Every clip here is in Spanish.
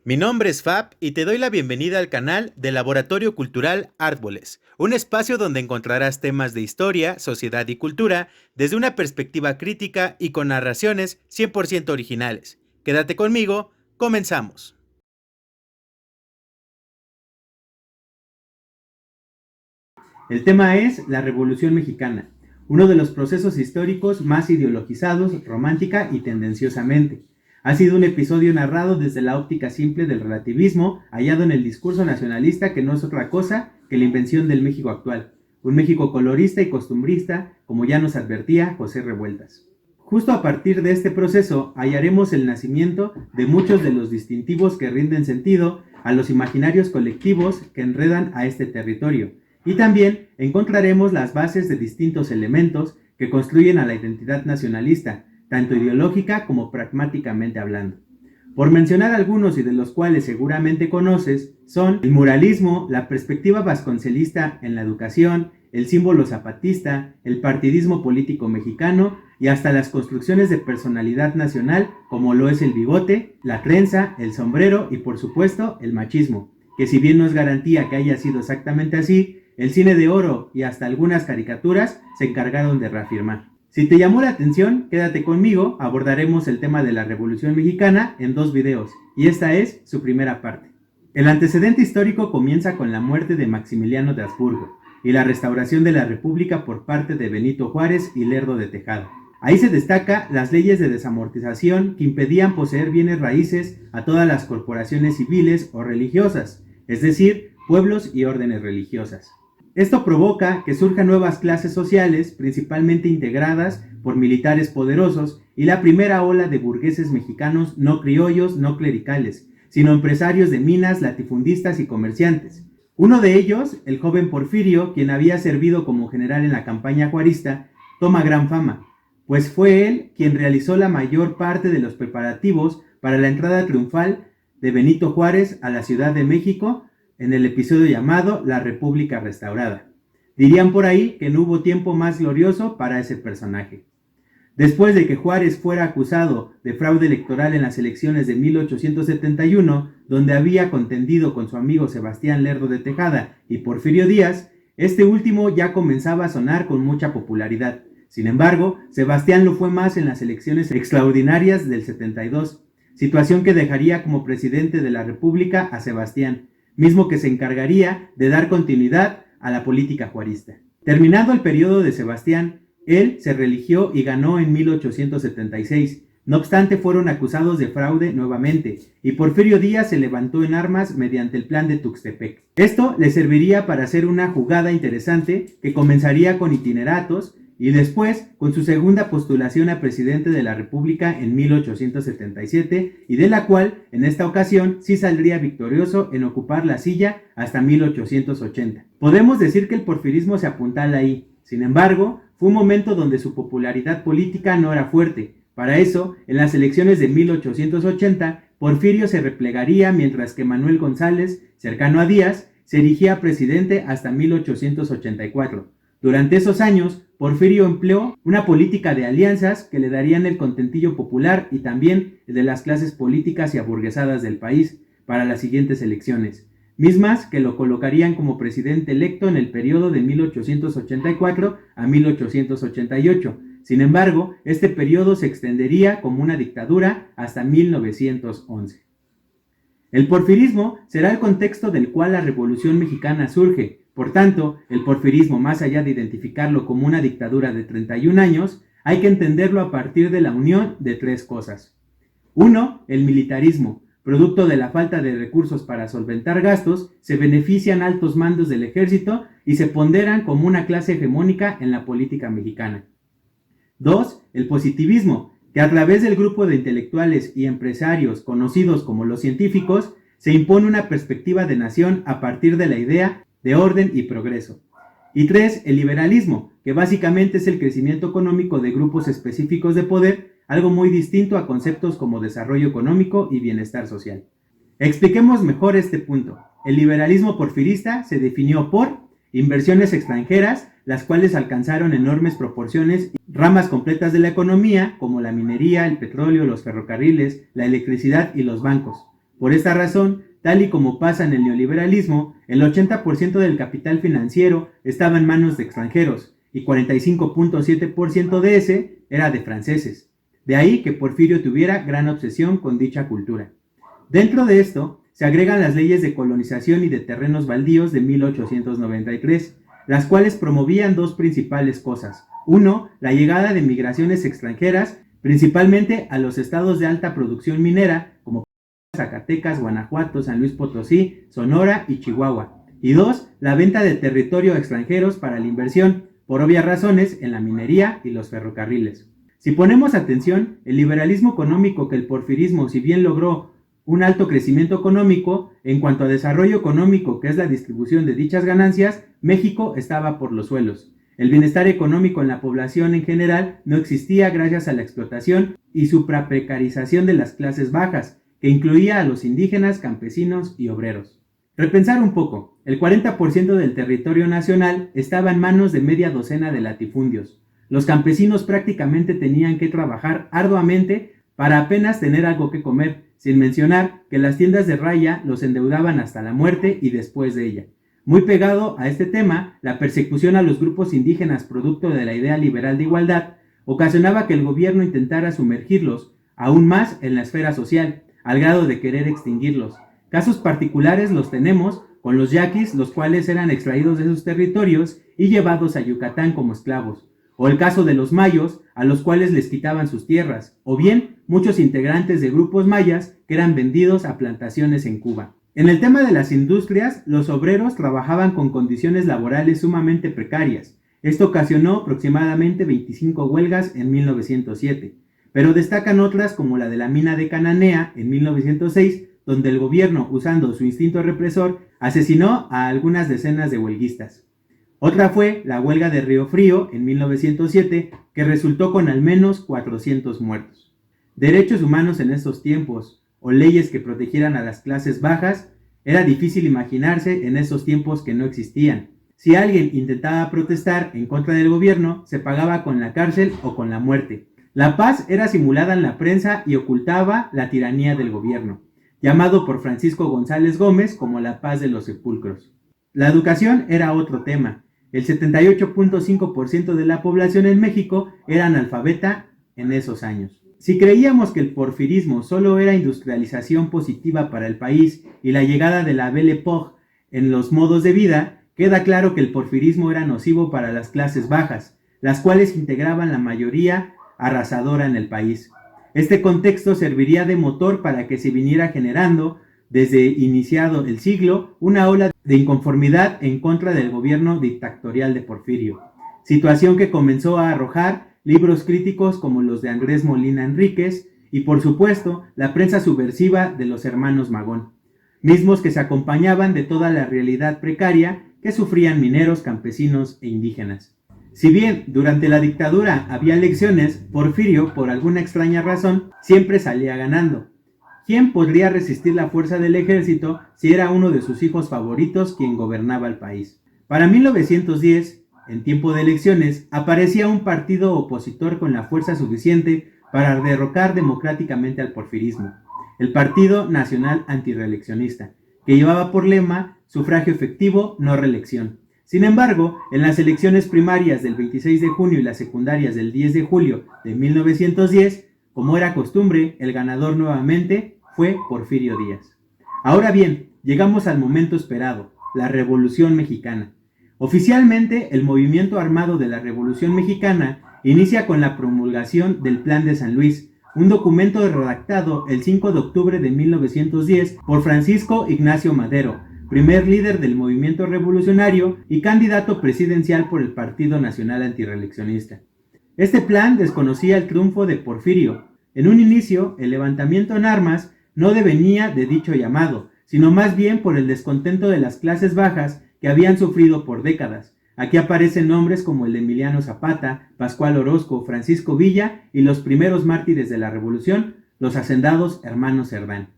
Mi nombre es Fab y te doy la bienvenida al canal del Laboratorio Cultural Árboles, un espacio donde encontrarás temas de historia, sociedad y cultura desde una perspectiva crítica y con narraciones 100% originales. Quédate conmigo, comenzamos. El tema es la Revolución Mexicana, uno de los procesos históricos más ideologizados romántica y tendenciosamente. Ha sido un episodio narrado desde la óptica simple del relativismo, hallado en el discurso nacionalista que no es otra cosa que la invención del México actual, un México colorista y costumbrista, como ya nos advertía José Revueltas. Justo a partir de este proceso hallaremos el nacimiento de muchos de los distintivos que rinden sentido a los imaginarios colectivos que enredan a este territorio, y también encontraremos las bases de distintos elementos que construyen a la identidad nacionalista, tanto ideológica como pragmáticamente hablando. Por mencionar algunos y de los cuales seguramente conoces, son el muralismo, la perspectiva vasconcelista en la educación, el símbolo zapatista, el partidismo político mexicano y hasta las construcciones de personalidad nacional como lo es el bigote, la trenza, el sombrero y por supuesto el machismo, que si bien no es garantía que haya sido exactamente así, el cine de oro y hasta algunas caricaturas se encargaron de reafirmar. Si te llamó la atención, quédate conmigo, abordaremos el tema de la Revolución Mexicana en 2 videos, y esta es su primera parte. El antecedente histórico comienza con la muerte de Maximiliano de Habsburgo y la restauración de la República por parte de Benito Juárez y Lerdo de Tejada. Ahí se destaca las leyes de desamortización que impedían poseer bienes raíces a todas las corporaciones civiles o religiosas, es decir, pueblos y órdenes religiosas. Esto provoca que surjan nuevas clases sociales, principalmente integradas por militares poderosos, y la primera ola de burgueses mexicanos no criollos, no clericales, sino empresarios de minas, latifundistas y comerciantes. Uno de ellos, el joven Porfirio, quien había servido como general en la campaña juarista, toma gran fama, pues fue él quien realizó la mayor parte de los preparativos para la entrada triunfal de Benito Juárez a la Ciudad de México, en el episodio llamado La República Restaurada. Dirían por ahí que no hubo tiempo más glorioso para ese personaje. Después de que Juárez fuera acusado de fraude electoral en las elecciones de 1871, donde había contendido con su amigo Sebastián Lerdo de Tejada y Porfirio Díaz, este último ya comenzaba a sonar con mucha popularidad. Sin embargo, Sebastián lo fue más en las elecciones extraordinarias del 72, situación que dejaría como presidente de la República a Sebastián, mismo que se encargaría de dar continuidad a la política juarista. Terminado el periodo de Sebastián, él se religió y ganó en 1876. No obstante, fueron acusados de fraude nuevamente, y Porfirio Díaz se levantó en armas mediante el plan de Tuxtepec. Esto le serviría para hacer una jugada interesante que comenzaría con itineratos, y después con su segunda postulación a presidente de la República en 1877, y de la cual, en esta ocasión, sí saldría victorioso en ocupar la silla hasta 1880. Podemos decir que el porfirismo se apuntala ahí. Sin embargo, fue un momento donde su popularidad política no era fuerte. Para eso, en las elecciones de 1880, Porfirio se replegaría mientras que Manuel González, cercano a Díaz, se erigía presidente hasta 1884. Durante esos años, Porfirio empleó una política de alianzas que le darían el contentillo popular y también el de las clases políticas y aburguesadas del país para las siguientes elecciones, mismas que lo colocarían como presidente electo en el periodo de 1884 a 1888. Sin embargo, este periodo se extendería como una dictadura hasta 1911. El porfirismo será el contexto del cual la Revolución Mexicana surge. Por tanto, el porfirismo, más allá de identificarlo como una dictadura de 31 años, hay que entenderlo a partir de la unión de 3 cosas. 1. El militarismo. Producto de la falta de recursos para solventar gastos, se benefician altos mandos del ejército y se ponderan como una clase hegemónica en la política mexicana. 2. El positivismo, que a través del grupo de intelectuales y empresarios conocidos como los científicos, se impone una perspectiva de nación a partir de la idea de orden y progreso. Y 3. El liberalismo, que básicamente es el crecimiento económico de grupos específicos de poder, algo muy distinto a conceptos como desarrollo económico y bienestar social. Expliquemos mejor este punto. El liberalismo porfirista se definió por inversiones extranjeras, las cuales alcanzaron enormes proporciones, ramas completas de la economía, como la minería, el petróleo, los ferrocarriles, la electricidad y los bancos. Por esta razón, tal y como pasa en el neoliberalismo, el 80% del capital financiero estaba en manos de extranjeros y 45.7% de ese era de franceses. De ahí que Porfirio tuviera gran obsesión con dicha cultura. Dentro de esto, se agregan las leyes de colonización y de terrenos baldíos de 1893, las cuales promovían dos principales cosas. Uno, la llegada de migraciones extranjeras, principalmente a los estados de alta producción minera, como Zacatecas, Guanajuato, San Luis Potosí, Sonora y Chihuahua. Y dos, la venta de territorio a extranjeros para la inversión, por obvias razones, en la minería y los ferrocarriles. Si ponemos atención, el liberalismo económico que el porfirismo, si bien logró un alto crecimiento económico, en cuanto a desarrollo económico, que es la distribución de dichas ganancias, México estaba por los suelos. El bienestar económico en la población en general no existía gracias a la explotación y supraprecarización de las clases bajas, que incluía a los indígenas, campesinos y obreros. Repensar un poco, el 40% del territorio nacional estaba en manos de media docena de latifundios. Los campesinos prácticamente tenían que trabajar arduamente para apenas tener algo que comer, sin mencionar que las tiendas de raya los endeudaban hasta la muerte y después de ella. Muy pegado a este tema, la persecución a los grupos indígenas producto de la idea liberal de igualdad ocasionaba que el gobierno intentara sumergirlos aún más en la esfera social, al grado de querer extinguirlos. Casos particulares los tenemos con los yaquis, los cuales eran extraídos de sus territorios y llevados a Yucatán como esclavos, o el caso de los mayos, a los cuales les quitaban sus tierras, o bien muchos integrantes de grupos mayas que eran vendidos a plantaciones en Cuba. En el tema de las industrias, los obreros trabajaban con condiciones laborales sumamente precarias. Esto ocasionó aproximadamente 25 huelgas en 1907, pero destacan otras como la de la mina de Cananea en 1906, donde el gobierno, usando su instinto represor, asesinó a algunas decenas de huelguistas. Otra fue la huelga de Río Frío en 1907, que resultó con al menos 400 muertos. Derechos humanos en estos tiempos, o leyes que protegieran a las clases bajas, era difícil imaginarse en esos tiempos que no existían. Si alguien intentaba protestar en contra del gobierno, se pagaba con la cárcel o con la muerte. La paz era simulada en la prensa y ocultaba la tiranía del gobierno, llamado por Francisco González Gómez como la paz de los sepulcros. La educación era otro tema. El 78.5% de la población en México era analfabeta en esos años. Si creíamos que el porfirismo solo era industrialización positiva para el país y la llegada de la Belle Époque en los modos de vida, queda claro que el porfirismo era nocivo para las clases bajas, las cuales integraban la mayoría arrasadora en el país. Este contexto serviría de motor para que se viniera generando, desde iniciado el siglo, una ola de inconformidad en contra del gobierno dictatorial de Porfirio, situación que comenzó a arrojar libros críticos como los de Andrés Molina Enríquez y, por supuesto, la prensa subversiva de los hermanos Magón, mismos que se acompañaban de toda la realidad precaria que sufrían mineros, campesinos e indígenas. Si bien durante la dictadura había elecciones, Porfirio, por alguna extraña razón, siempre salía ganando. ¿Quién podría resistir la fuerza del ejército si era uno de sus hijos favoritos quien gobernaba el país? Para 1910, en tiempo de elecciones, aparecía un partido opositor con la fuerza suficiente para derrocar democráticamente al porfirismo, el Partido Nacional Antirreeleccionista, que llevaba por lema sufragio efectivo, no reelección. Sin embargo, en las elecciones primarias del 26 de junio y las secundarias del 10 de julio de 1910, como era costumbre, el ganador nuevamente fue Porfirio Díaz. Ahora bien, llegamos al momento esperado, la Revolución Mexicana. Oficialmente, el movimiento armado de la Revolución Mexicana inicia con la promulgación del Plan de San Luis, un documento redactado el 5 de octubre de 1910 por Francisco Ignacio Madero, primer líder del movimiento revolucionario y candidato presidencial por el Partido Nacional Antirreeleccionista. Este plan desconocía el triunfo de Porfirio. En un inicio, el levantamiento en armas no devenía de dicho llamado, sino más bien por el descontento de las clases bajas que habían sufrido por décadas. Aquí aparecen nombres como el de Emiliano Zapata, Pascual Orozco, Francisco Villa y los primeros mártires de la revolución, los hacendados hermanos Cerdán.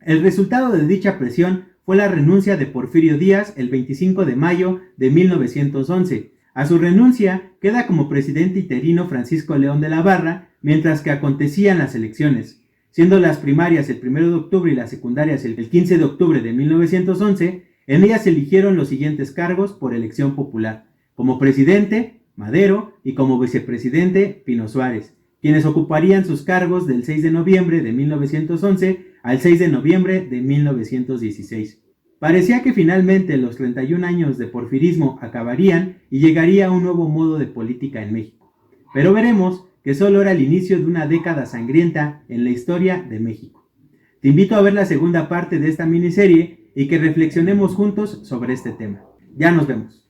El resultado de dicha presión fue la renuncia de Porfirio Díaz el 25 de mayo de 1911. A su renuncia queda como presidente interino Francisco León de la Barra, mientras que acontecían las elecciones. Siendo las primarias el 1 de octubre y las secundarias el 15 de octubre de 1911, en ellas se eligieron los siguientes cargos por elección popular: como presidente, Madero, y como vicepresidente, Pino Suárez, quienes ocuparían sus cargos del 6 de noviembre de 1911 al 6 de noviembre de 1916. Parecía que finalmente los 31 años de porfirismo acabarían y llegaría un nuevo modo de política en México. Pero veremos que solo era el inicio de una década sangrienta en la historia de México. Te invito a ver la segunda parte de esta miniserie y que reflexionemos juntos sobre este tema. Ya nos vemos.